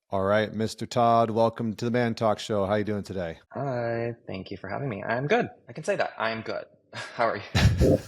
All right, Mr. Todd, welcome to the Man Talk Show. How you doing today? Hi, thank you for having me. I'm good. I can say that. I'm good. How are you?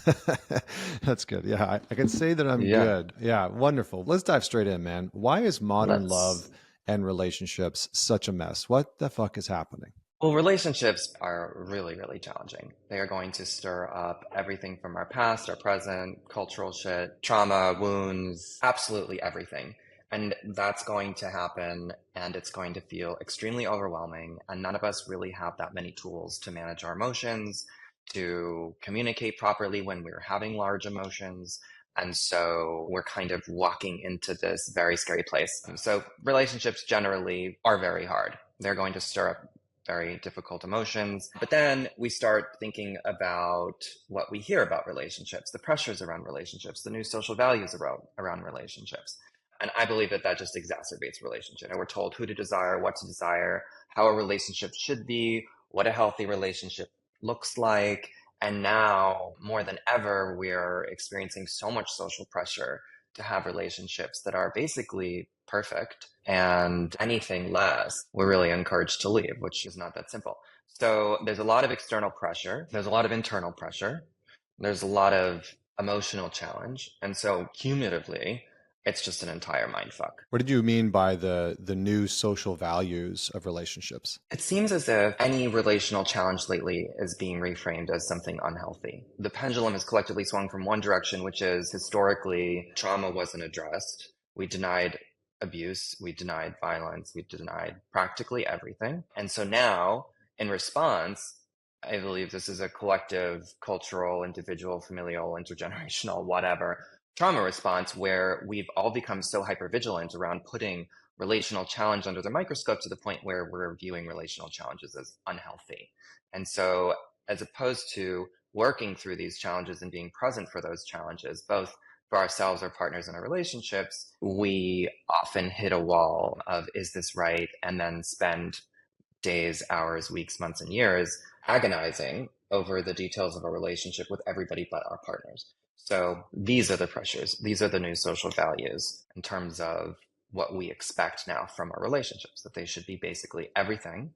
That's good. Yeah, I can say that I'm Yeah, good. Yeah, wonderful. Let's dive straight in, man. Why is modern love let's. and relationships such a mess? What the fuck is happening? Well, relationships are really, really challenging. They are going to stir up everything from our past, our present, cultural shit, trauma, wounds, absolutely everything. And that's going to happen, and it's going to feel extremely overwhelming. And none of us really have that many tools to manage our emotions, to communicate properly when we're having large emotions. And so we're kind of walking into this very scary place. So relationships generally are very hard. They're going to stir up very difficult emotions. But then we start thinking about what we hear about relationships, the pressures around relationships, the new social values around relationships. And I believe that that just exacerbates relationships. And we're told who to desire, what to desire, how a relationship should be, what a healthy relationship looks like. And now, more than ever, we're experiencing so much social pressure to have relationships that are basically perfect, and anything less, we're really encouraged to leave, which is not that simple. So there's a lot of external pressure, there's a lot of internal pressure, there's a lot of emotional challenge. And so cumulatively, it's just an entire mind fuck. What did you mean by the new social values of relationships? It seems as if any relational challenge lately is being reframed as something unhealthy. The pendulum has collectively swung from one direction, which is historically trauma wasn't addressed. We denied abuse, we denied violence, we denied practically everything. And so now, in response, I believe this is a collective, cultural, individual, familial, intergenerational, whatever trauma response where we've all become so hypervigilant around putting relational challenge under the microscope to the point where we're viewing relational challenges as unhealthy. And so, as opposed to working through these challenges and being present for those challenges, both for ourselves, our partners, and our relationships, we often hit a wall of, is this right? And then spend days, hours, weeks, months, and years agonizing over the details of a relationship with everybody but our partners. So these are the pressures. These are the new social values in terms of what we expect now from our relationships, that they should be basically everything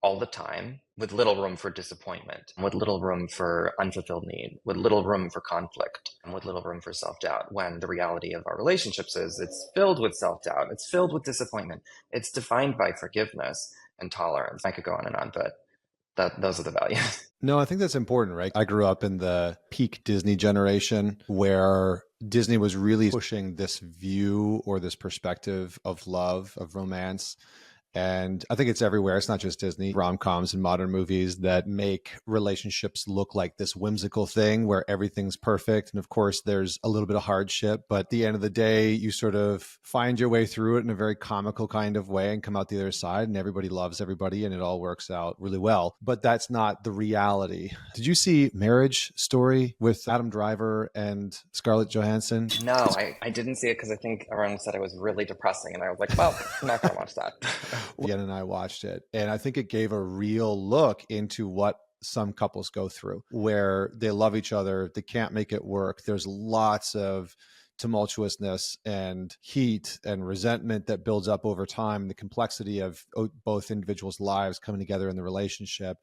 all the time, with little room for disappointment, with little room for unfulfilled need, with little room for conflict, and with little room for self doubt. When the reality of our relationships is it's filled with self doubt, it's filled with disappointment, it's defined by forgiveness and tolerance. I could go on and on, but those are the values. No, I think that's important, right? I grew up in the peak Disney generation where Disney was really pushing this view or this perspective of love, of romance. And I think it's everywhere. It's not just Disney, rom coms and modern movies that make relationships look like this whimsical thing where everything's perfect. And of course, there's a little bit of hardship, but at the end of the day, you sort of find your way through it in a very comical kind of way and come out the other side, and everybody loves everybody and it all works out really well. But that's not the reality. Did you see Marriage Story with Adam Driver and Scarlett Johansson? No, I didn't see it because I think everyone said it was really depressing, and I was like, well, I'm not going to watch that. Again, and I watched it, and I think it gave a real look into what some couples go through where they love each other, they can't make it work. There's lots of tumultuousness and heat and resentment that builds up over time, the complexity of both individuals' lives coming together in the relationship.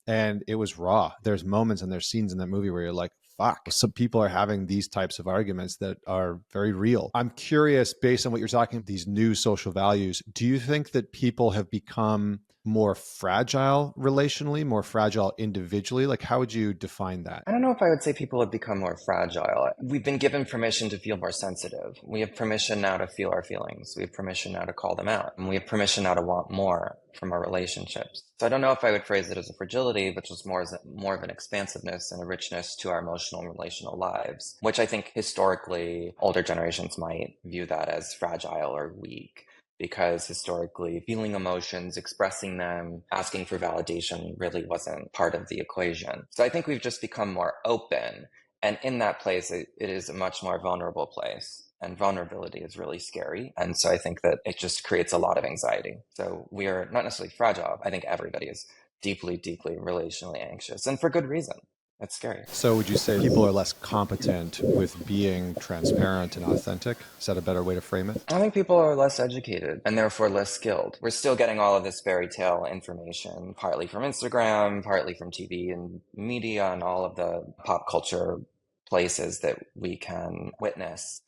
And it was raw. There's moments and there's scenes in that movie where you're like, fuck, some people are having these types of arguments that are very real. I'm curious, based on what you're talking, these new social values, do you think that people have become more fragile relationally, more fragile individually? Like, how would you define that? I don't know if I would say people have become more fragile. We've been given permission to feel more sensitive. We have permission now to feel our feelings. We have permission now to call them out. And we have permission now to want more from our relationships. So I don't know if I would phrase it as a fragility, but just more of an expansiveness and a richness to our emotional and relational lives, which I think historically older generations might view that as fragile or weak, because historically feeling emotions, expressing them, asking for validation really wasn't part of the equation. So I think we've just become more open. And in that place, it is a much more vulnerable place. And vulnerability is really scary. And so I think that it just creates a lot of anxiety. So we are not necessarily fragile. I think everybody is deeply, deeply relationally anxious, and for good reason. It's scary. So would you say people are less competent with being transparent and authentic? Is that a better way to frame it? I think people are less educated and therefore less skilled. We're still getting all of this fairy tale information, partly from Instagram, partly from TV and media, and all of the pop culture places that we can witness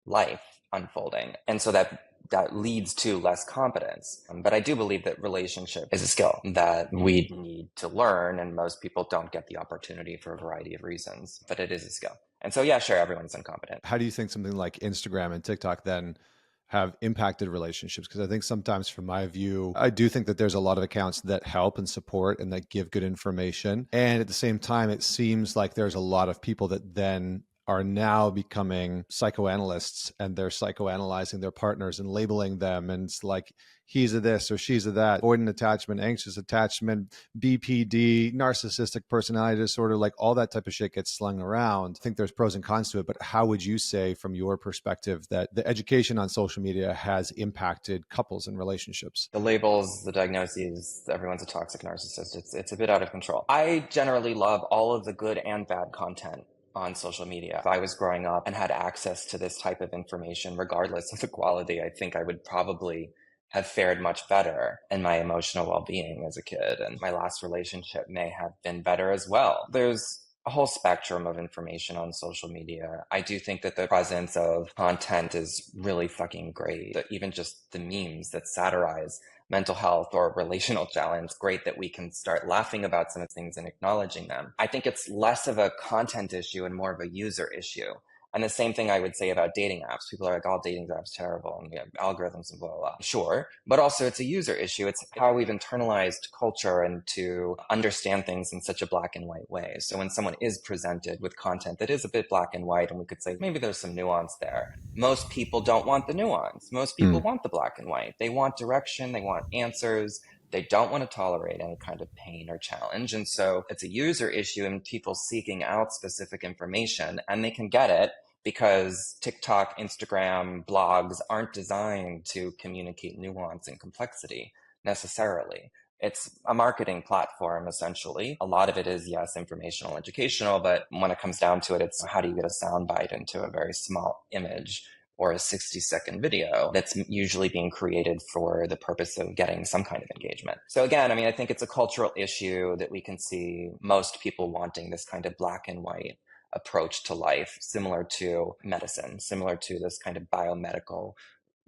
life unfolding. And so that leads to less competence. But I do believe that relationship is a skill that we need to learn, and most people don't get the opportunity for a variety of reasons, but it is a skill. And so, yeah, sure, everyone's incompetent. How do you think something like Instagram and TikTok then have impacted relationships? Because I think sometimes, from my view, I do think that there's a lot of accounts that help and support and that give good information. And at the same time, it seems like there's a lot of people that then are now becoming psychoanalysts, and they're psychoanalyzing their partners and labeling them. And it's like, he's a this or she's a that, avoidant attachment, anxious attachment, BPD, narcissistic personality disorder, like all that type of shit gets slung around. I think there's pros and cons to it, but how would you say from your perspective that the education on social media has impacted couples and relationships? The labels, the diagnoses, everyone's a toxic narcissist. It's a bit out of control. I generally love all of the good and bad content on social media. If I was growing up and had access to this type of information, regardless of the quality, I think I would probably have fared much better in my emotional well-being as a kid. And my last relationship may have been better as well. There's a whole spectrum of information on social media. I do think that the presence of content is really fucking great. Even just the memes that satirize mental health or relational challenge, great that we can start laughing about some of the things and acknowledging them. I think it's less of a content issue and more of a user issue. And the same thing I would say about dating apps. People are like, all dating apps terrible and we have algorithms and blah, blah, blah. Sure. But also it's a user issue. It's how we've internalized culture and to understand things in such a black and white way. So when someone is presented with content that is a bit black and white, and we could say maybe there's some nuance there, most people don't want the nuance. Most people Mm. want the black and white. They want direction. They want answers. They don't want to tolerate any kind of pain or challenge. And so it's a user issue in people seeking out specific information, and they can get it because TikTok, Instagram, blogs aren't designed to communicate nuance and complexity necessarily. It's a marketing platform, essentially. A lot of it is, yes, informational, educational, but when it comes down to it, it's how do you get a soundbite into a very small image or a 60-second video that's usually being created for the purpose of getting some kind of engagement. So again, I mean, I think it's a cultural issue that we can see most people wanting this kind of black and white approach to life, similar to medicine, similar to this kind of biomedical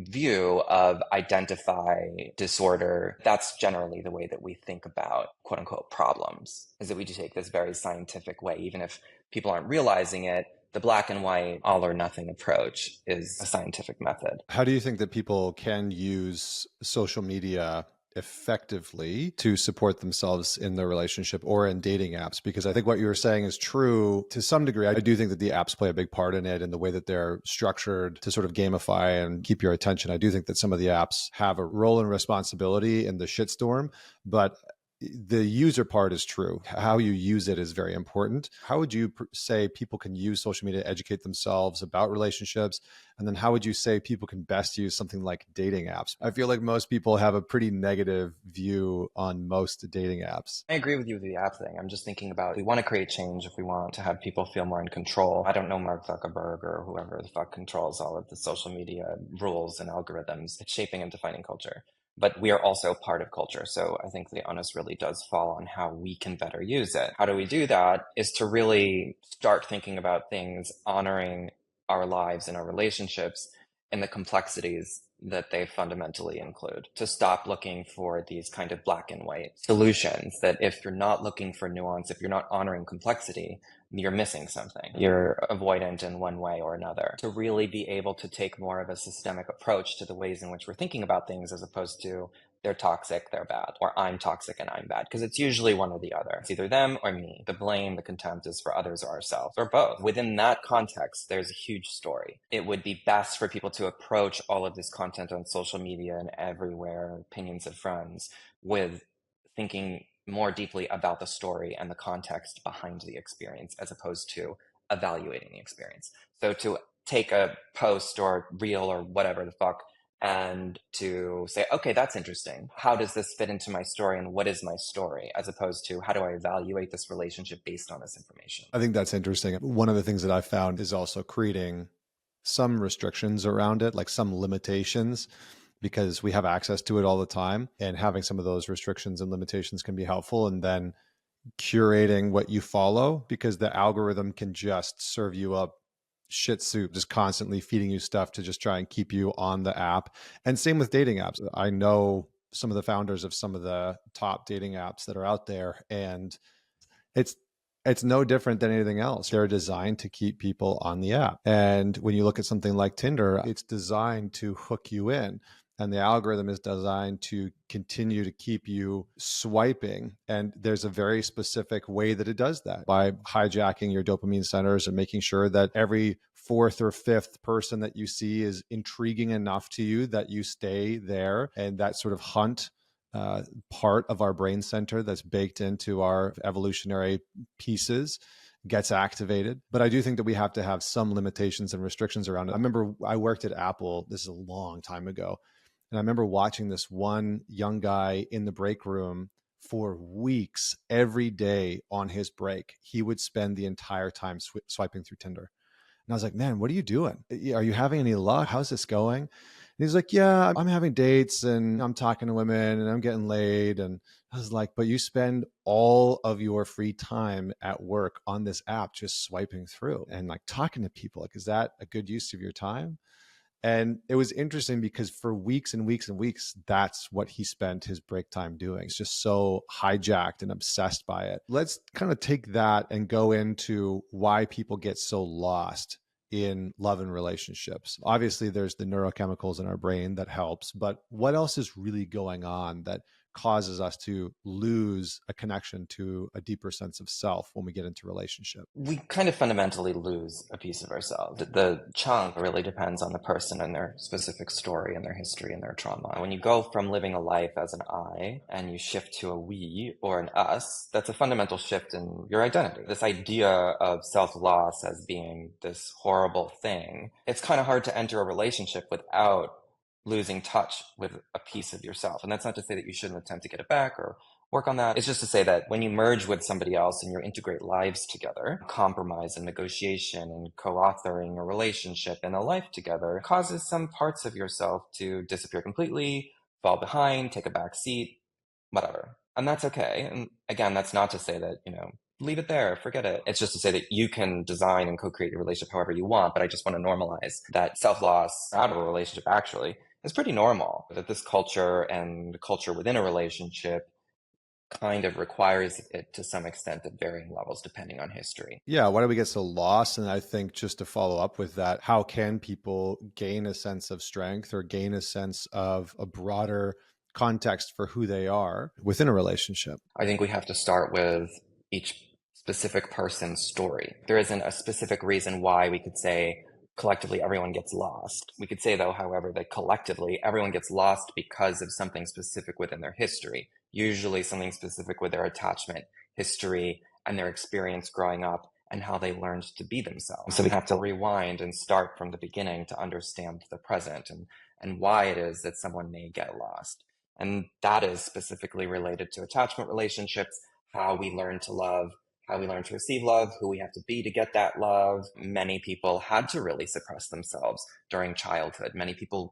view of identify disorder. That's generally the way that we think about quote unquote problems, is that we do take this very scientific way. Even if people aren't realizing it, the black and white, all or nothing approach is a scientific method. How do you think that people can use social media effectively to support themselves in their relationship or in dating apps? Because I think what you were saying is true to some degree. I do think that the apps play a big part in it, and the way that they're structured to sort of gamify and keep your attention. I do think that some of the apps have a role and responsibility in the shitstorm, but the user part is true. How you use it is very important. How would you say people can use social media to educate themselves about relationships? And then how would you say people can best use something like dating apps? I feel like most people have a pretty negative view on most dating apps. I agree with you with the app thing. I'm just thinking about if we want to create change, if we want to have people feel more in control. I don't know Mark Zuckerberg or whoever the fuck controls all of the social media rules and algorithms. It's shaping and defining culture. But we are also part of culture. So I think the onus really does fall on how we can better use it. How do we do that is to really start thinking about things, honoring our lives and our relationships and the complexities that they fundamentally include. To stop looking for these kind of black and white solutions, that if you're not looking for nuance, if you're not honoring complexity, you're missing something. You're avoidant in one way or another. To really be able to take more of a systemic approach to the ways in which we're thinking about things, as opposed to they're toxic, they're bad, or I'm toxic and I'm bad. Because it's usually one or the other. It's either them or me. The blame, the contempt is for others or ourselves, or both. Within that context, there's a huge story. It would be best for people to approach all of this content on social media and everywhere, opinions of friends, with thinking more deeply about the story and the context behind the experience, as opposed to evaluating the experience. So to take a post or reel or whatever the fuck and to say, okay, that's interesting. How does this fit into my story and what is my story? As opposed to how do I evaluate this relationship based on this information? I think that's interesting. One of the things that I found is also creating some restrictions around it, like some limitations, because we have access to it all the time. And having some of those restrictions and limitations can be helpful. And then curating what you follow, because the algorithm can just serve you up shit soup, just constantly feeding you stuff to just try and keep you on the app. And same with dating apps. I know some of the founders of some of the top dating apps that are out there, and it's it's no different than anything else. They're designed to keep people on the app. And when you look at something like Tinder, it's designed to hook you in. And the algorithm is designed to continue to keep you swiping. And there's a very specific way that it does that by hijacking your dopamine centers and making sure that every fourth or fifth person that you see is intriguing enough to you that you stay there. And that sort of hunt part of our brain center that's baked into our evolutionary pieces gets activated. But I do think that we have to have some limitations and restrictions around it. I remember I worked at Apple, this is a long time ago, and I remember watching this one young guy in the break room for weeks, every day on his break. He would spend the entire time swiping through Tinder. And I was like, man, what are you doing? Are you having any luck? How's this going? And he's like, yeah, I'm having dates and I'm talking to women and I'm getting laid. And I was like, but you spend all of your free time at work on this app just swiping through and like talking to people. Like, is that a good use of your time? And it was interesting because for weeks and weeks and weeks, that's what he spent his break time doing. He's just so hijacked and obsessed by it. Let's kind of take that and go into why people get so lost in love and relationships. Obviously, there's the neurochemicals in our brain that helps, but what else is really going on that causes us to lose a connection to a deeper sense of self when we get into relationship? We kind of fundamentally lose a piece of ourselves. The chunk really depends on the person and their specific story and their history and their trauma. When you go from living a life as an I and you shift to a we or an us, that's a fundamental shift in your identity. This idea of self-loss as being this horrible thing, it's kind of hard to enter a relationship without losing touch with a piece of yourself. And that's not to say that you shouldn't attempt to get it back or work on that. It's just to say that when you merge with somebody else and you integrate lives together, compromise and negotiation and co-authoring a relationship and a life together causes some parts of yourself to disappear completely, fall behind, take a back seat, whatever. And that's okay. And again, that's not to say that, leave it there, forget it. It's just to say that you can design and co-create your relationship however you want. But I just want to normalize that self-loss out of a relationship actually is pretty normal. That this culture and the culture within a relationship kind of requires it to some extent at varying levels depending on history. Yeah, why do we get so lost? And I think just to follow up with that, how can people gain a sense of strength or gain a sense of a broader context for who they are within a relationship? I think we have to start with each specific person's story. There isn't a specific reason why we could say collectively everyone gets lost. We could say, though, however, that collectively everyone gets lost because of something specific within their history, usually something specific with their attachment history and their experience growing up and how they learned to be themselves. So we have to rewind and start from the beginning to understand the present and why it is that someone may get lost. And that is specifically related to attachment relationships, how we learn to love, how we learn to receive love, who we have to be to get that love. Many people had to really suppress themselves during childhood. Many people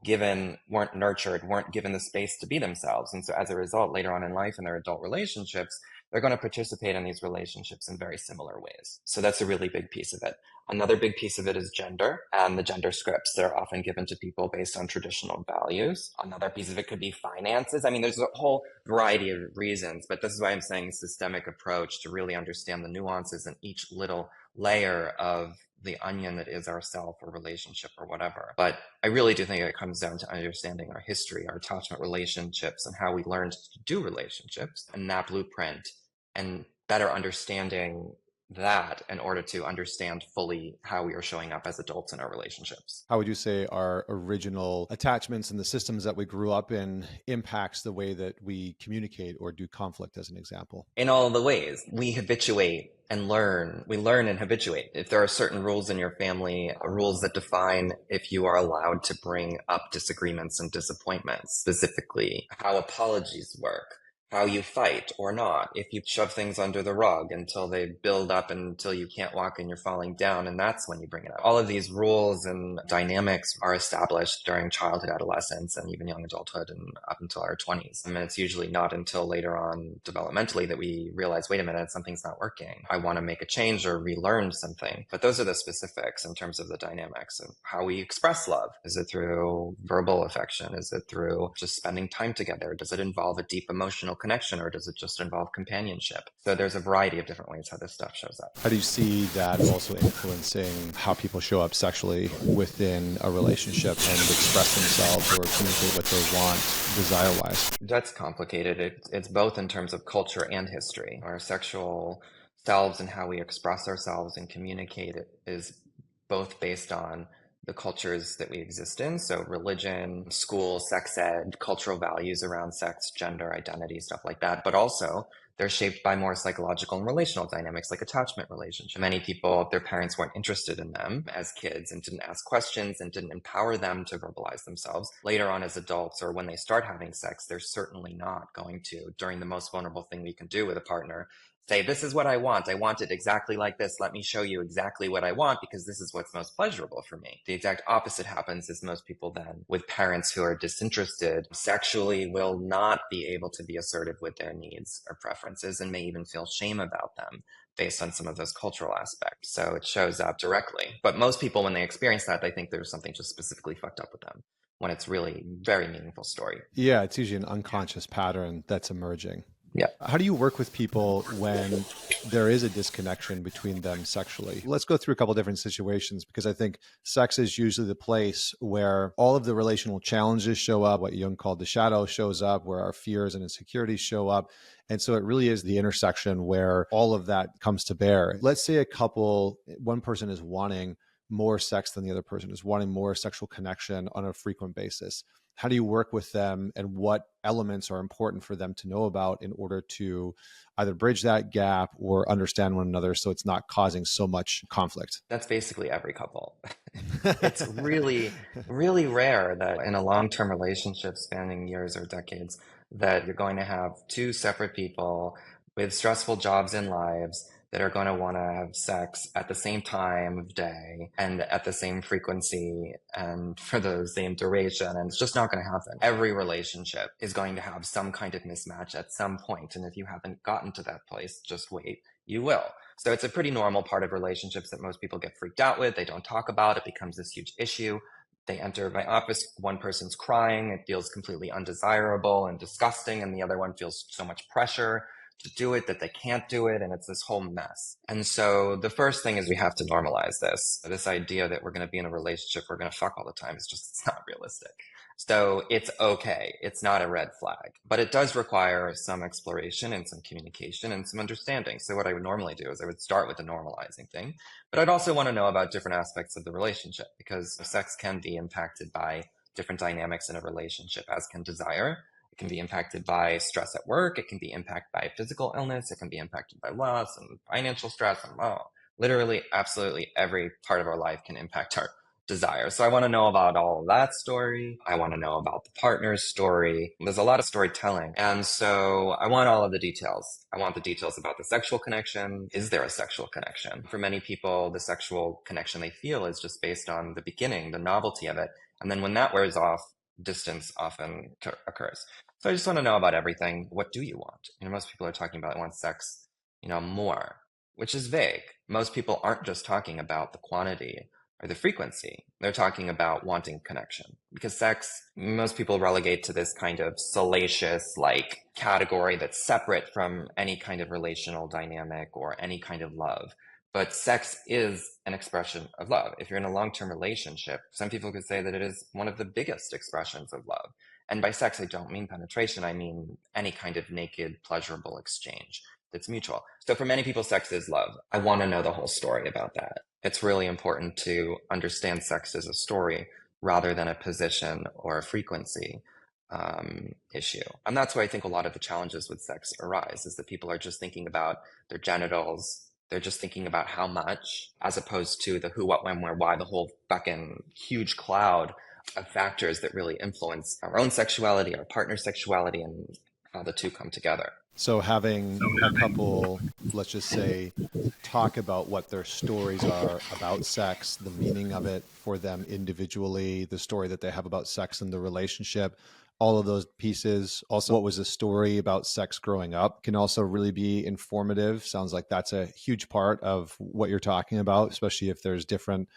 weren't nurtured, weren't given the space to be themselves. And so as a result, later on in life in their adult relationships, they're going to participate in these relationships in very similar ways. So that's a really big piece of it. Another big piece of it is gender and the gender scripts that are often given to people based on traditional values. Another piece of it could be finances. I mean, there's a whole variety of reasons, but this is why I'm saying systemic approach to really understand the nuances in each little layer of the onion that is our self or relationship or whatever. But I really do think it comes down to understanding our history, our attachment relationships, and how we learned to do relationships and that blueprint and better understanding that in order to understand fully how we are showing up as adults in our relationships. How would you say our original attachments and the systems that we grew up in impacts the way that we communicate or do conflict, as an example? In all the ways we habituate and learn. We learn and habituate. If there are certain rules in your family, rules that define if you are allowed to bring up disagreements and disappointments, specifically how apologies work, how you fight or not, if you shove things under the rug until they build up until you can't walk and you're falling down, and that's when you bring it up. All of these rules and dynamics are established during childhood, adolescence, and even young adulthood and up until our 20s. And it's usually not until later on developmentally that we realize, wait a minute, something's not working. I want to make a change or relearn something. But those are the specifics in terms of the dynamics of how we express love. Is it through verbal affection? Is it through just spending time together? Does it involve a deep emotional connection, or does it just involve companionship? So there's a variety of different ways how this stuff shows up. How do you see that also influencing how people show up sexually within a relationship and express themselves or communicate what they want desire-wise? That's complicated. It's both in terms of culture and history. Our sexual selves and how we express ourselves and communicate it is both based on the cultures that we exist in. So religion, school, sex ed, cultural values around sex, gender, identity, stuff like that. But also they're shaped by more psychological and relational dynamics like attachment relationships. Many people, their parents weren't interested in them as kids and didn't ask questions and didn't empower them to verbalize themselves. Later on as adults, or when they start having sex, they're certainly not going to, during the most vulnerable thing we can do with a partner, say, this is what I want. I want it exactly like this. Let me show you exactly what I want because this is what's most pleasurable for me. The exact opposite happens is most people then, with parents who are disinterested, sexually will not be able to be assertive with their needs or preferences and may even feel shame about them based on some of those cultural aspects. So it shows up directly. But most people, when they experience that, they think there's something just specifically fucked up with them, when it's really a very meaningful story. Yeah, it's usually an unconscious pattern that's emerging. Yeah. How do you work with people when there is a disconnection between them sexually? Let's go through a couple different situations, because I think sex is usually the place where all of the relational challenges show up, what Jung called the shadow shows up, where our fears and insecurities show up. And so it really is the intersection where all of that comes to bear. Let's say a couple, one person is wanting more sex than the other person, is wanting more sexual connection on a frequent basis. How do you work with them, and what elements are important for them to know about in order to either bridge that gap or understand one another so it's not causing so much conflict? That's basically every couple. It's really, really rare that in a long-term relationship spanning years or decades, that you're going to have two separate people with stressful jobs and lives that are going to want to have sex at the same time of day and at the same frequency and for the same duration. And it's just not going to happen. Every relationship is going to have some kind of mismatch at some point. And if you haven't gotten to that place, just wait, you will. So it's a pretty normal part of relationships that most people get freaked out with. They don't talk about. It becomes this huge issue. They enter my office, one person's crying. It feels completely undesirable and disgusting. And the other one feels so much pressure to do it that they can't do it. And it's this whole mess. And so the first thing is we have to normalize this idea that we're going to be in a relationship, we're going to fuck all the time. It's not realistic. So it's okay. It's not a red flag, but it does require some exploration and some communication and some understanding. So what I would normally do is I would start with the normalizing thing, but I'd also want to know about different aspects of the relationship, because sex can be impacted by different dynamics in a relationship, as can desire. It can be impacted by stress at work. It can be impacted by physical illness. It can be impacted by loss and financial stress. And literally, absolutely every part of our life can impact our desire. So I want to know about all of that story. I want to know about the partner's story. There's a lot of storytelling. And so I want all of the details. I want the details about the sexual connection. Is there a sexual connection? For many people, the sexual connection they feel is just based on the beginning, the novelty of it. And then when that wears off, distance often occurs. So I just want to know about everything. What do you want? Most people are talking about, I want sex, more, which is vague. Most people aren't just talking about the quantity or the frequency. They're talking about wanting connection, because sex, most people relegate to this kind of salacious category that's separate from any kind of relational dynamic or any kind of love. But sex is an expression of love. If you're in a long-term relationship, some people could say that it is one of the biggest expressions of love. And by sex, I don't mean penetration. I mean any kind of naked, pleasurable exchange. that's mutual. So for many people, sex is love. I want to know the whole story about that. It's really important to understand sex as a story rather than a position or a frequency issue. And that's why I think a lot of the challenges with sex arise, is that people are just thinking about their genitals. They're just thinking about how much, as opposed to the who, what, when, where, why, the whole fucking huge cloud of factors that really influence our own sexuality, our partner's sexuality, and how the two come together. So having a couple, let's just say, talk about what their stories are about sex, the meaning of it for them individually, the story that they have about sex in the relationship, all of those pieces. Also, what was the story about sex growing up can also really be informative. Sounds like that's a huge part of what you're talking about, especially if there's different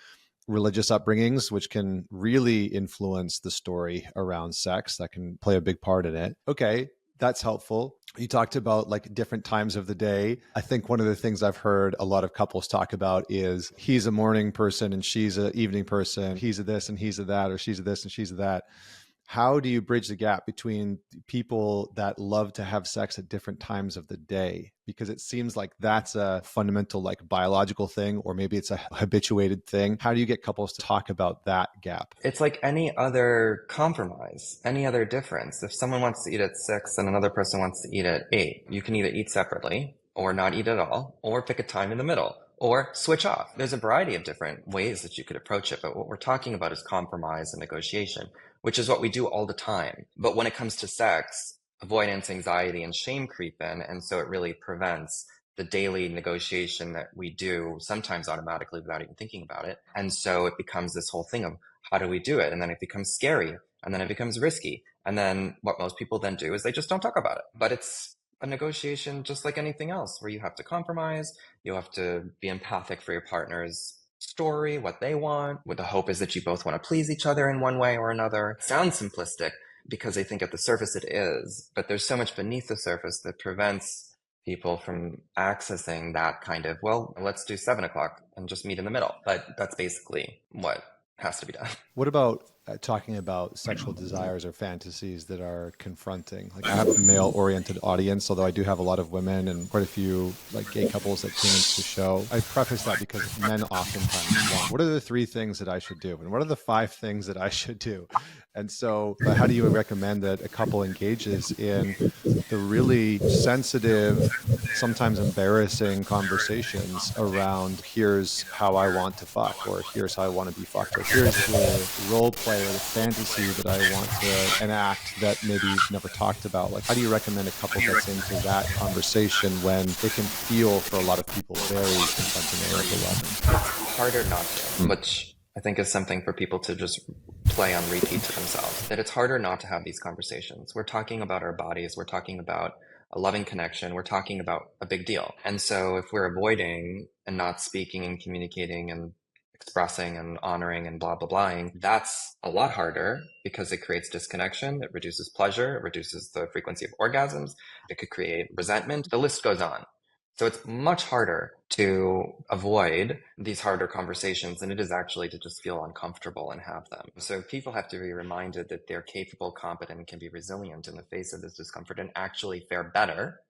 religious upbringings, which can really influence the story around sex. That can play a big part in it. Okay, that's helpful. You talked about like different times of the day. I think one of the things I've heard a lot of couples talk about is he's a morning person and she's an evening person. He's a this and he's a that, or she's a this and she's a that. How do you bridge the gap between people that love to have sex at different times of the day? Because it seems like that's a fundamental, like biological thing, or maybe it's a habituated thing. How do you get couples to talk about that gap? It's like any other compromise, any other difference. If someone wants to eat at 6 and another person wants to eat at 8, you can either eat separately or not eat at all, or pick a time in the middle, or switch off. There's a variety of different ways that you could approach it, but what we're talking about is compromise and negotiation, which is what we do all the time. But when it comes to sex, avoidance, anxiety, and shame creep in, and so it really prevents the daily negotiation that we do sometimes automatically without even thinking about it. And so it becomes this whole thing of how do we do it? And then it becomes scary, and then it becomes risky. And then what most people then do is they just don't talk about it. But it's a negotiation just like anything else, where you have to compromise, you have to be empathic for your partner's story, what they want, with the hope is that you both want to please each other in one way or another. It sounds simplistic because I think at the surface it is, but there's so much beneath the surface that prevents people from accessing that kind of, well, let's do 7 o'clock and just meet in the middle. But that's basically what has to be done. What about talking about sexual desires or fantasies that are confronting? Like, I have a male-oriented audience, although I do have a lot of women and quite a few like gay couples that tune into the show. I preface that because men oftentimes want, what are the 3 things that I should do? And what are the 5 things that I should do? And so how do you recommend that a couple engages in the really sensitive, sometimes embarrassing conversations around here's how I want to fuck, or here's how I want to be fucked, or here's the role play or the fantasy that I want to enact that maybe you've never talked about? Like, how do you recommend a couple gets into that conversation when it can feel for a lot of people very confronting at the level? Harder not to, which I think is something for people to just play on repeat to themselves, that it's harder not to have these conversations. We're talking about our bodies. We're talking about a loving connection. We're talking about a big deal. And so if we're avoiding and not speaking and communicating and expressing and honoring and blah, blah, blahing, that's a lot harder because it creates disconnection. It reduces pleasure. It reduces the frequency of orgasms. It could create resentment. The list goes on. So it's much harder to avoid these harder conversations than it is actually to just feel uncomfortable and have them. So people have to be reminded that they're capable, competent, and can be resilient in the face of this discomfort and actually fare better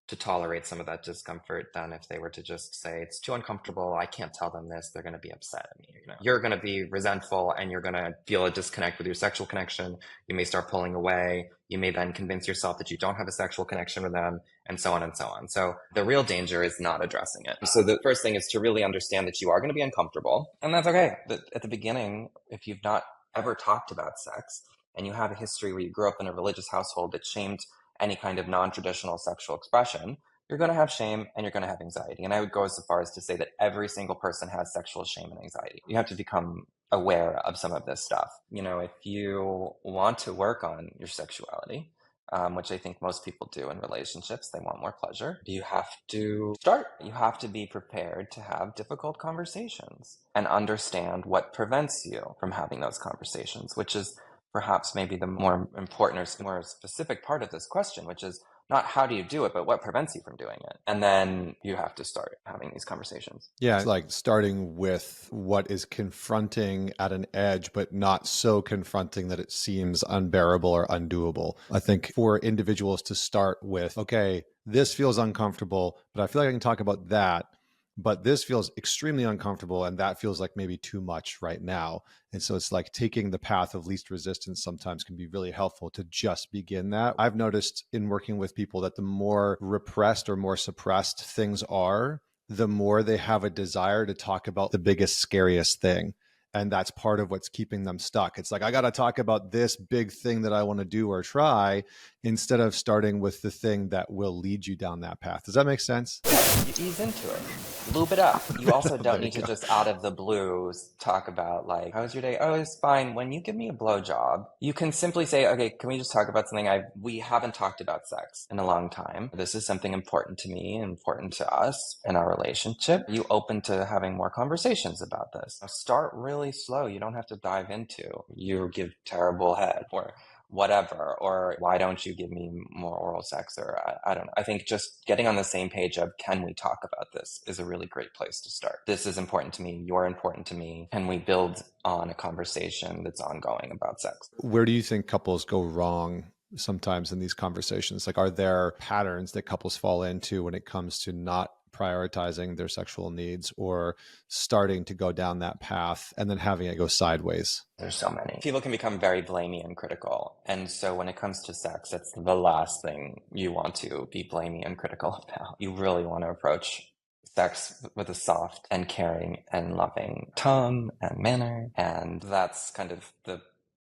to tolerate some of that discomfort than if they were to just say, it's too uncomfortable, I can't tell them this, they're going to be upset at me. You're going to be resentful and you're going to feel a disconnect with your sexual connection. You may start pulling away. You may then convince yourself that you don't have a sexual connection with them, and so on and so on. So the real danger is not addressing it. So the first thing is to really understand that you are going to be uncomfortable, and that's okay. But at the beginning, if you've not ever talked about sex and you have a history where you grew up in a religious household that shamed any kind of non-traditional sexual expression, you're going to have shame and you're going to have anxiety. And I would go so far as to say that every single person has sexual shame and anxiety. You have to become aware of some of this stuff. If you want to work on your sexuality, which I think most people do in relationships, they want more pleasure, you have to start. You have to be prepared to have difficult conversations and understand what prevents you from having those conversations, which is perhaps maybe the more important or more specific part of this question, which is not how do you do it, but what prevents you from doing it? And then you have to start having these conversations. Yeah, it's like starting with what is confronting at an edge, but not so confronting that it seems unbearable or undoable. I think for individuals to start with, okay, this feels uncomfortable, but I feel like I can talk about that. But this feels extremely uncomfortable, and that feels like maybe too much right now. And so it's like taking the path of least resistance sometimes can be really helpful to just begin that. I've noticed in working with people that the more repressed or more suppressed things are, the more they have a desire to talk about the biggest, scariest thing. And that's part of what's keeping them stuck. It's like, I got to talk about this big thing that I want to do or try, instead of starting with the thing that will lead you down that path. Does that make sense? You ease into it. Lube it up. You also don't There you need to go. just out of the blues talk about like, how was your day? Oh, it's fine. When you give me a blowjob, you can simply say, okay, can we just talk about something we haven't talked about sex in a long time. This is something important to me, important to us in our relationship. Are you open to having more conversations about this? Start really slow. You don't have to dive into you give terrible head or whatever, or why don't you give me more oral sex, or I don't know. I think just getting on the same page of, can we talk about this, is a really great place to start. This is important to me, you're important to me. Can we build on a conversation that's ongoing about sex? Where do you think couples go wrong sometimes in these conversations? Like, are there patterns that couples fall into when it comes to not prioritizing their sexual needs, or starting to go down that path and then having it go sideways? There's so many. People can become very blamey and critical. And so when it comes to sex, it's the last thing you want to be blamey and critical about. You really want to approach sex with a soft and caring and loving tone and manner. And that's kind of the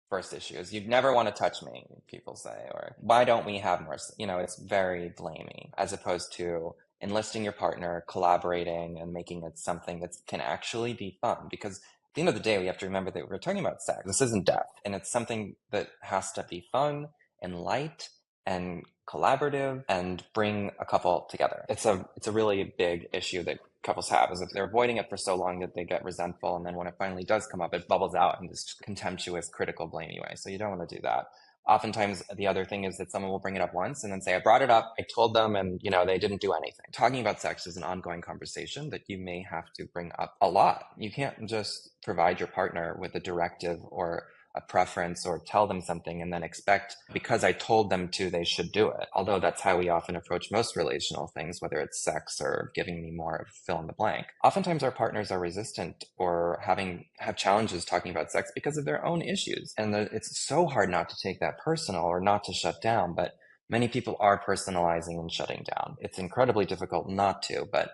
first issue, is you'd never want to touch me, people say, or why don't we have more? It's very blamey, as opposed to enlisting your partner, collaborating, and making it something that can actually be fun. Because at the end of the day, we have to remember that we're talking about sex. This isn't death. And it's something that has to be fun and light and collaborative and bring a couple together. It's a really big issue that couples have, is if they're avoiding it for so long that they get resentful, and then when it finally does come up, it bubbles out in this contemptuous, critical, blamey way. So you don't want to do that. Oftentimes, the other thing is that someone will bring it up once and then say, I brought it up, I told them, and they didn't do anything. Talking about sex is an ongoing conversation that you may have to bring up a lot. You can't just provide your partner with a directive or a preference or tell them something and then expect, because I told them to, they should do it. Although that's how we often approach most relational things, whether it's sex or giving me more, fill in the blank. Oftentimes our partners are resistant or have challenges talking about sex because of their own issues. And it's so hard not to take that personal or not to shut down, but many people are personalizing and shutting down. It's incredibly difficult not to, but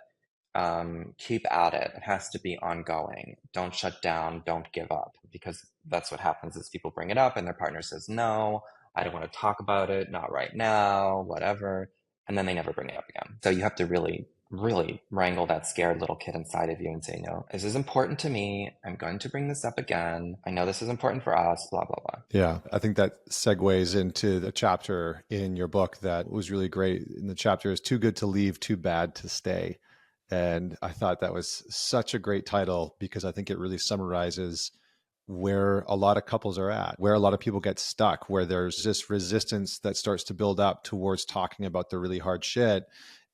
keep at it. It has to be ongoing. Don't shut down. Don't give up, because that's what happens is people bring it up and their partner says, no, I don't want to talk about it. Not right now, whatever. And then they never bring it up again. So you have to really, really wrangle that scared little kid inside of you and say, no, this is important to me. I'm going to bring this up again. I know this is important for us, blah, blah, blah. Yeah, I think that segues into the chapter in your book that was really great. And the chapter is Too Good to Leave, Too Bad to Stay. And I thought that was such a great title, because I think it really summarizes where a lot of couples are at, where a lot of people get stuck, where there's this resistance that starts to build up towards talking about the really hard shit.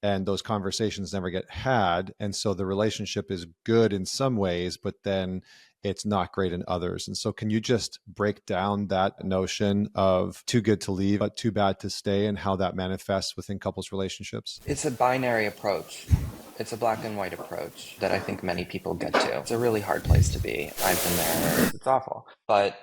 And those conversations never get had. And so the relationship is good in some ways, but then it's not great in others. And so can you just break down that notion of too good to leave, but too bad to stay, and how that manifests within couples relationships? It's a binary approach. It's a black and white approach that I think many people get to. It's a really hard place to be. I've been there. It's awful. But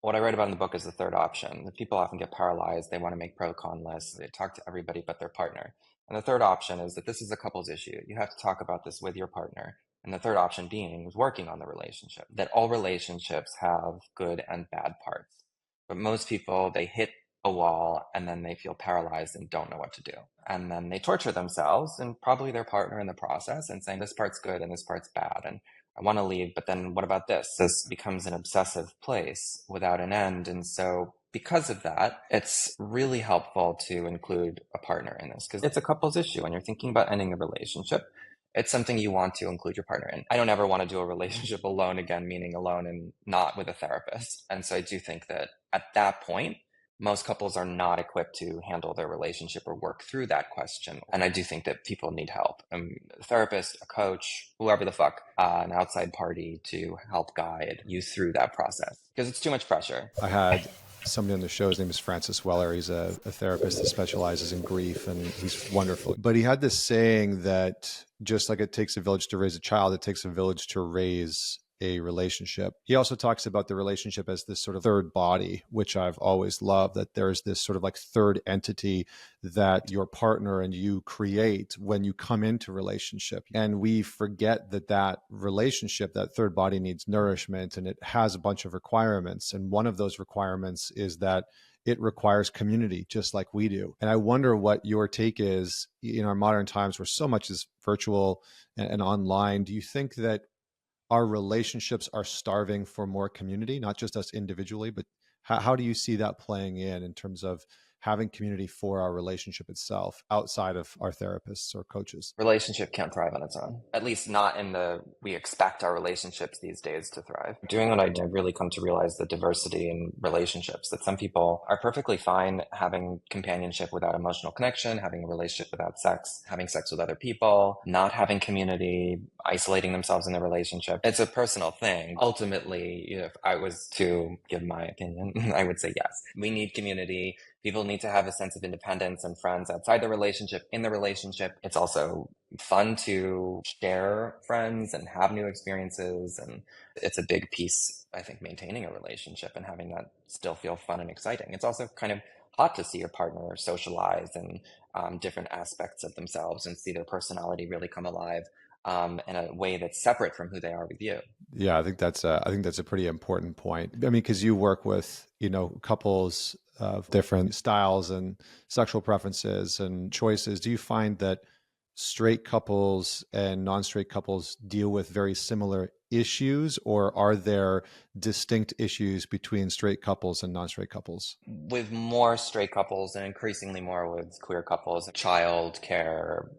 what I write about in the book is the third option. The people often get paralyzed. They want to make pro-con lists. They talk to everybody but their partner. And the third option is that this is a couple's issue. You have to talk about this with your partner. And the third option being is working on the relationship. That all relationships have good and bad parts. But most people, they hit a wall and then they feel paralyzed and don't know what to do. And then they torture themselves and probably their partner in the process, and saying this part's good and this part's bad. And I want to leave, but then what about this? This becomes an obsessive place without an end. And so because of that, it's really helpful to include a partner in this, because it's a couple's issue. When you're thinking about ending a relationship, it's something you want to include your partner in. I don't ever want to do a relationship alone again, meaning alone and not with a therapist. And so I do think that at that point, most couples are not equipped to handle their relationship or work through that question. And I do think that people need help. A therapist, a coach, whoever the fuck, an outside party to help guide you through that process, because it's too much pressure. I had somebody on the show. His name is Francis Weller. He's a therapist that specializes in grief, and he's wonderful. But he had this saying that just like it takes a village to raise a child, it takes a village to raise a relationship. He also talks about the relationship as this sort of third body, which I've always loved, that there's this sort of like third entity that your partner and you create when you come into relationship. And we forget that that relationship, that third body, needs nourishment, and it has a bunch of requirements. And one of those requirements is that it requires community, just like we do. And I wonder what your take is in our modern times where so much is virtual and online. Do you think that our relationships are starving for more community, not just us individually, but how do you see that playing in terms of having community for our relationship itself outside of our therapists or coaches? Relationship can't thrive on its own, at least not in the we expect our relationships these days to thrive. Doing what I did, I've really come to realize the diversity in relationships, that some people are perfectly fine having companionship without emotional connection, having a relationship without sex, having sex with other people, not having community, isolating themselves in the relationship. It's a personal thing. Ultimately, if I was to give my opinion, I would say yes. We need community. People need to have a sense of independence and friends outside the relationship, in the relationship. It's also fun to share friends and have new experiences. And it's a big piece, I think, maintaining a relationship and having that still feel fun and exciting. It's also kind of hot to see your partner socialize and different aspects of themselves and see their personality really come alive in a way that's separate from who they are with you. Yeah, I think that's a pretty important point. I mean, because you work with, couples of different styles and sexual preferences and choices. Do you find that straight couples and non-straight couples deal with very similar issues, or are there distinct issues between straight couples and non-straight couples? With more straight couples and increasingly more with queer couples, child care,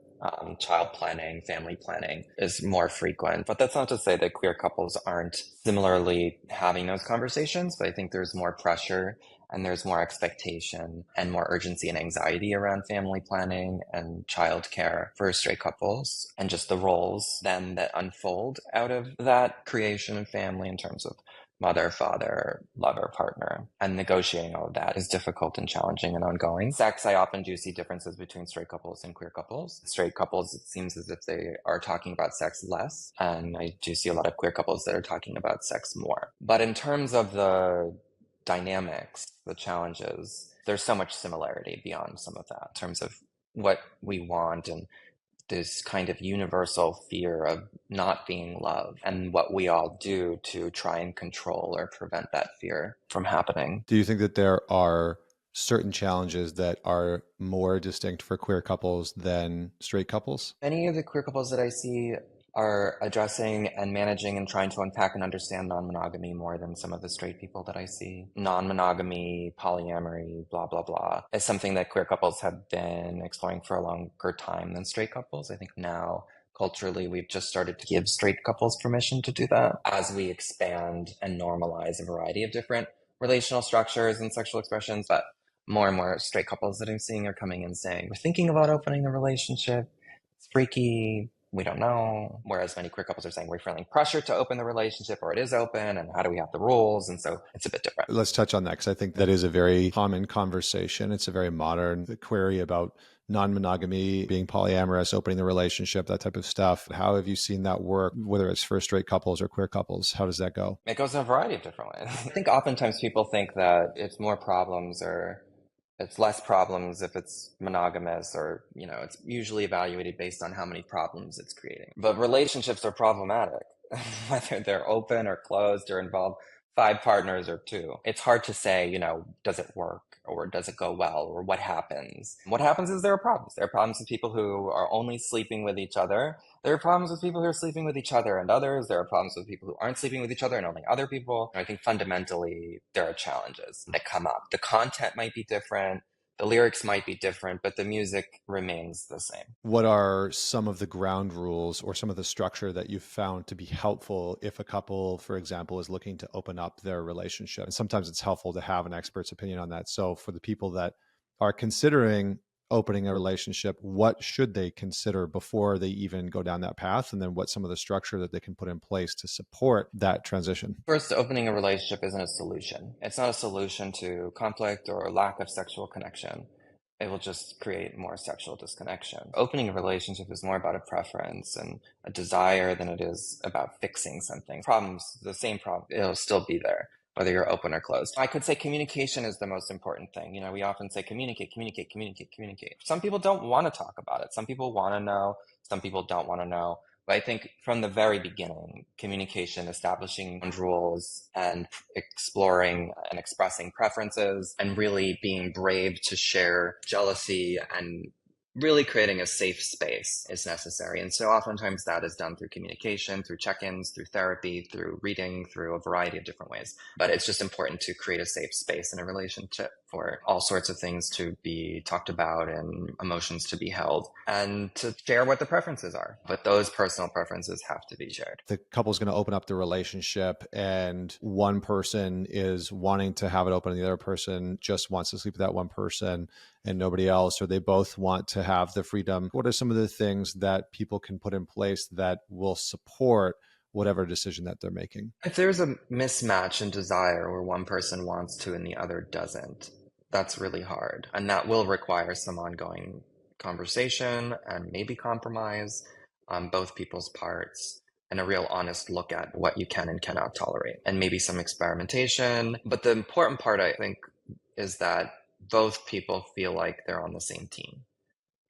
child planning, family planning is more frequent. But that's not to say that queer couples aren't similarly having those conversations, but I think there's more pressure and there's more expectation and more urgency and anxiety around family planning and child care for straight couples, and just the roles then that unfold out of that creation of family in terms of mother, father, lover, partner, and negotiating all of that is difficult and challenging and ongoing. Sex, I often do see differences between straight couples and queer couples. Straight couples, it seems as if they are talking about sex less, and I do see a lot of queer couples that are talking about sex more. But in terms of the dynamics, the challenges, there's so much similarity beyond some of that in terms of what we want and this kind of universal fear of not being loved and what we all do to try and control or prevent that fear from happening. Do you think that there are certain challenges that are more distinct for queer couples than straight couples? Many of the queer couples that I see are addressing and managing and trying to unpack and understand non-monogamy more than some of the straight people that I see. Non-monogamy, polyamory, blah, blah, blah, is something that queer couples have been exploring for a longer time than straight couples. I think now, culturally, we've just started to give straight couples permission to do that as we expand and normalize a variety of different relational structures and sexual expressions. But more and more straight couples that I'm seeing are coming and saying, we're thinking about opening the relationship. It's freaky. We don't know. Whereas many queer couples are saying we're feeling pressure to open the relationship, or it is open, and how do we have the rules? And so it's a bit different. Let's touch on that, because I think that is a very common conversation. It's a very modern query about non-monogamy, being polyamorous, opening the relationship, that type of stuff. How have you seen that work, whether it's for straight couples or queer couples? How does that go? It goes in a variety of different ways. I think oftentimes people think that it's more problems or it's less problems if it's monogamous, or, it's usually evaluated based on how many problems it's creating. But relationships are problematic, whether they're open or closed or involve 5 partners or 2. It's hard to say, does it work or does it go well or what happens? What happens is there are problems. There are problems with people who are only sleeping with each other. There are problems with people who are sleeping with each other and others. There are problems with people who aren't sleeping with each other and only other people. I think fundamentally there are challenges that come up. The content might be different. The lyrics might be different, but the music remains the same. What are some of the ground rules or some of the structure that you've found to be helpful if a couple, for example, is looking to open up their relationship? And sometimes it's helpful to have an expert's opinion on that. So for the people that are considering opening a relationship, what should they consider before they even go down that path? And then what's some of the structure that they can put in place to support that transition? First, opening a relationship isn't a solution. It's not a solution to conflict or lack of sexual connection. It will just create more sexual disconnection. Opening a relationship is more about a preference and a desire than it is about fixing something. Problems, the same problem, it'll still be there, whether you're open or closed. I could say communication is the most important thing. You know, we often say communicate, communicate, communicate, communicate. Some people don't want to talk about it. Some people want to know. Some people don't want to know. But I think from the very beginning, communication, establishing rules and exploring and expressing preferences and really being brave to share jealousy and really creating a safe space is necessary. And so oftentimes that is done through communication, through check-ins, through therapy, through reading, through a variety of different ways. But it's just important to create a safe space in a relationship for all sorts of things to be talked about and emotions to be held and to share what the preferences are. But those personal preferences have to be shared. The couple's going to open up the relationship and one person is wanting to have it open and the other person just wants to sleep with that one person and nobody else, or they both want to have the freedom. What are some of the things that people can put in place that will support whatever decision that they're making? If there's a mismatch in desire where one person wants to and the other doesn't, that's really hard. And that will require some ongoing conversation and maybe compromise on both people's parts and a real honest look at what you can and cannot tolerate, and maybe some experimentation. But the important part, I think, is that both people feel like they're on the same team,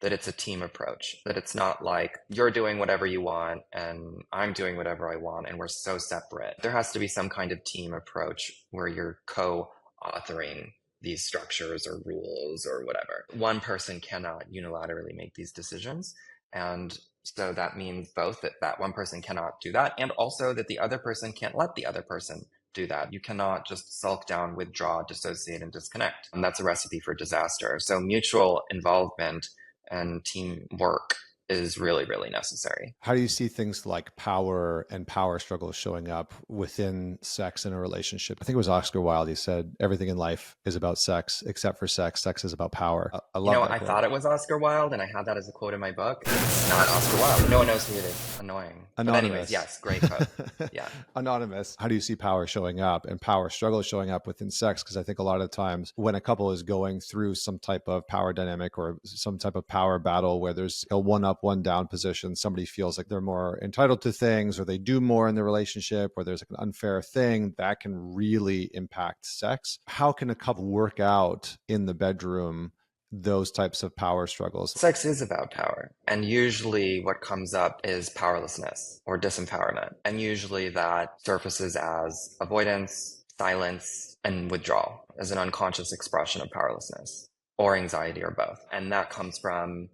that it's a team approach, that it's not like you're doing whatever you want and I'm doing whatever I want and we're so separate. There has to be some kind of team approach where you're co-authoring these structures or rules or whatever. One person cannot unilaterally make these decisions. And so that means both that one person cannot do that, and also that the other person can't let the other person do that. You cannot just sulk down, withdraw, dissociate, and disconnect. And that's a recipe for disaster. So mutual involvement and teamwork is really, really necessary. How do you see things like power and power struggles showing up within sex in a relationship? I think it was Oscar Wilde. He said, everything in life is about sex, except for sex. Sex is about power. I love that I quote. thought it was Oscar Wilde, and I had that as a quote in my book. It's not Oscar Wilde. No one knows who it is. Annoying. Anonymous. But anyways, yes, great quote. Yeah. Anonymous. How do you see power showing up and power struggles showing up within sex? Because I think a lot of times when a couple is going through some type of power dynamic or some type of power battle where there's a one up, one down position, somebody feels like they're more entitled to things or they do more in the relationship or there's like an unfair thing that can really impact sex. How can a couple work out in the bedroom those types of power struggles? Sex is about power. And usually what comes up is powerlessness or disempowerment. And usually that surfaces as avoidance, silence, and withdrawal as an unconscious expression of powerlessness or anxiety or both. And that comes from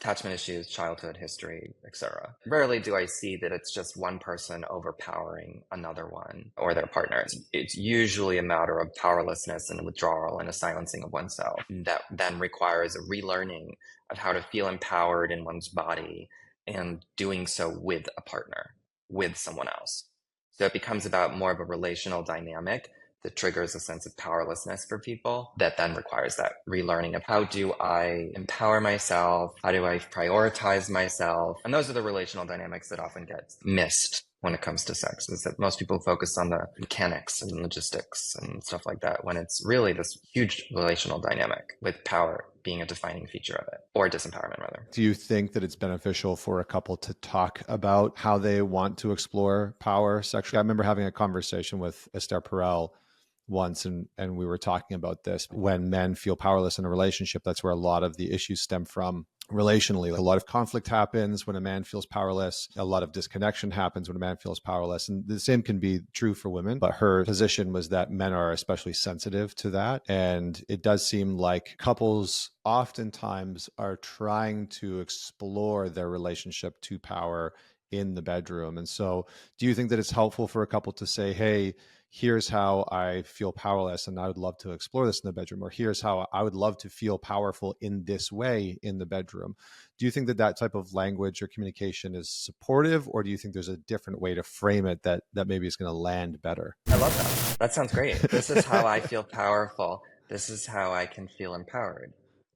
attachment issues, childhood history, etc. Rarely do I see that it's just one person overpowering another one or their partner. It's usually a matter of powerlessness and withdrawal and a silencing of oneself that then requires a relearning of how to feel empowered in one's body and doing so with a partner, with someone else. So it becomes about more of a relational dynamic that triggers a sense of powerlessness for people that then requires that relearning of how do I empower myself? How do I prioritize myself? And those are the relational dynamics that often get missed when it comes to sex, is that most people focus on the mechanics and logistics and stuff like that, when it's really this huge relational dynamic with power being a defining feature of it, or disempowerment rather. Do you think that it's beneficial for a couple to talk about how they want to explore power sexually? I remember having a conversation with Esther Perel once, and we were talking about this. When men feel powerless in a relationship, that's where a lot of the issues stem from relationally. Like a lot of conflict happens when a man feels powerless. A lot of disconnection happens when a man feels powerless. And the same can be true for women. But her position was that men are especially sensitive to that. And it does seem like couples oftentimes are trying to explore their relationship to power in the bedroom. And so do you think that it's helpful for a couple to say, hey, here's how I feel powerless and I would love to explore this in the bedroom, or here's how I would love to feel powerful in this way in the bedroom? Do you think that that type of language or communication is supportive, or do you think there's a different way to frame it that maybe is going to land better? I love that. That sounds great. This is how I feel powerful. This is how I can feel empowered.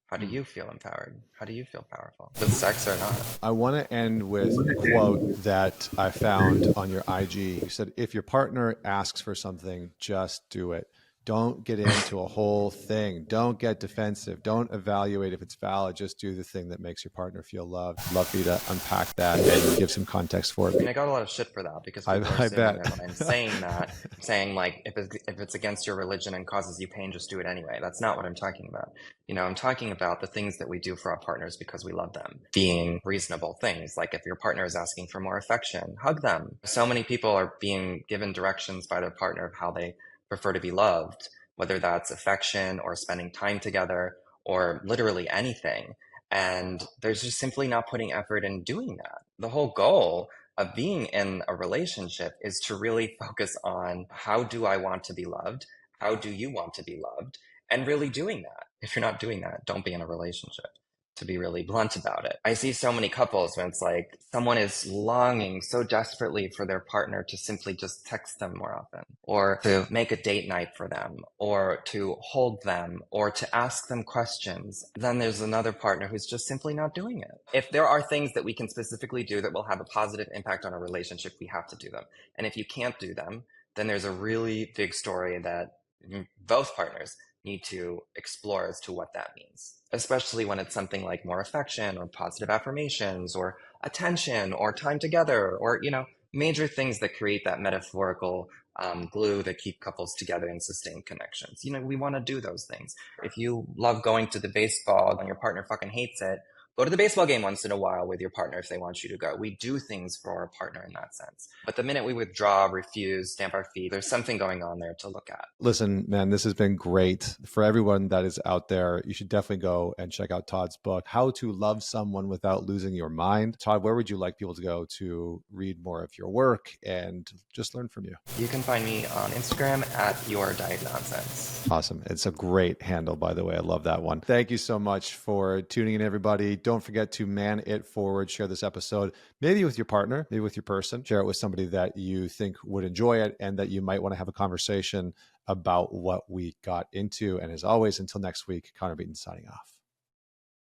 How do you feel empowered? How do you feel powerful? With sex or not? I want to end with a quote that I found on your IG. You said, if your partner asks for something, just do it. Don't get into a whole thing. Don't get defensive. Don't evaluate if it's valid. Just do the thing that makes your partner feel loved. Love for you to unpack that and give some context for I mean, it. I got a lot of shit for that because people are I assuming bet. that when I'm saying that, I'm saying like if it's against your religion and causes you pain, just do it anyway. That's not what I'm talking about. You know, I'm talking about the things that we do for our partners because we love them, being reasonable things. Like if your partner is asking for more affection, hug them. So many people are being given directions by their partner of how they prefer to be loved, whether that's affection or spending time together or literally anything. And there's just simply not putting effort in doing that. The whole goal of being in a relationship is to really focus on how do I want to be loved? How do you want to be loved? And really doing that. If you're not doing that, don't be in a relationship, to be really blunt about it. I see so many couples when it's like someone is longing so desperately for their partner to simply just text them more often, or to make a date night for them, or to hold them, or to ask them questions. Then there's another partner who's just simply not doing it. If there are things that we can specifically do that will have a positive impact on a relationship, we have to do them. And if you can't do them, then there's a really big story that both partners need to explore as to what that means, especially when it's something like more affection or positive affirmations or attention or time together or, you know, major things that create that metaphorical glue that keep couples together and sustain connections. You know, we want to do those things. If you love going to the baseball and your partner fucking hates it, go to the baseball game once in a while with your partner if they want you to go. We do things for our partner in that sense. But the minute we withdraw, refuse, stamp our feet, there's something going on there to look at. Listen, man, this has been great. For everyone that is out there, you should definitely go and check out Todd's book, How to Love Someone Without Losing Your Mind. Todd, where would you like people to go to read more of your work and just learn from you? You can find me on Instagram at Your Diet Nonsense. Awesome. It's a great handle, by the way. I love that one. Thank you so much for tuning in, everybody. Don't forget to man it forward. Share this episode, maybe with your partner, maybe with your person. Share it with somebody that you think would enjoy it and that you might want to have a conversation about what we got into. And as always, until next week, Connor Beaton signing off.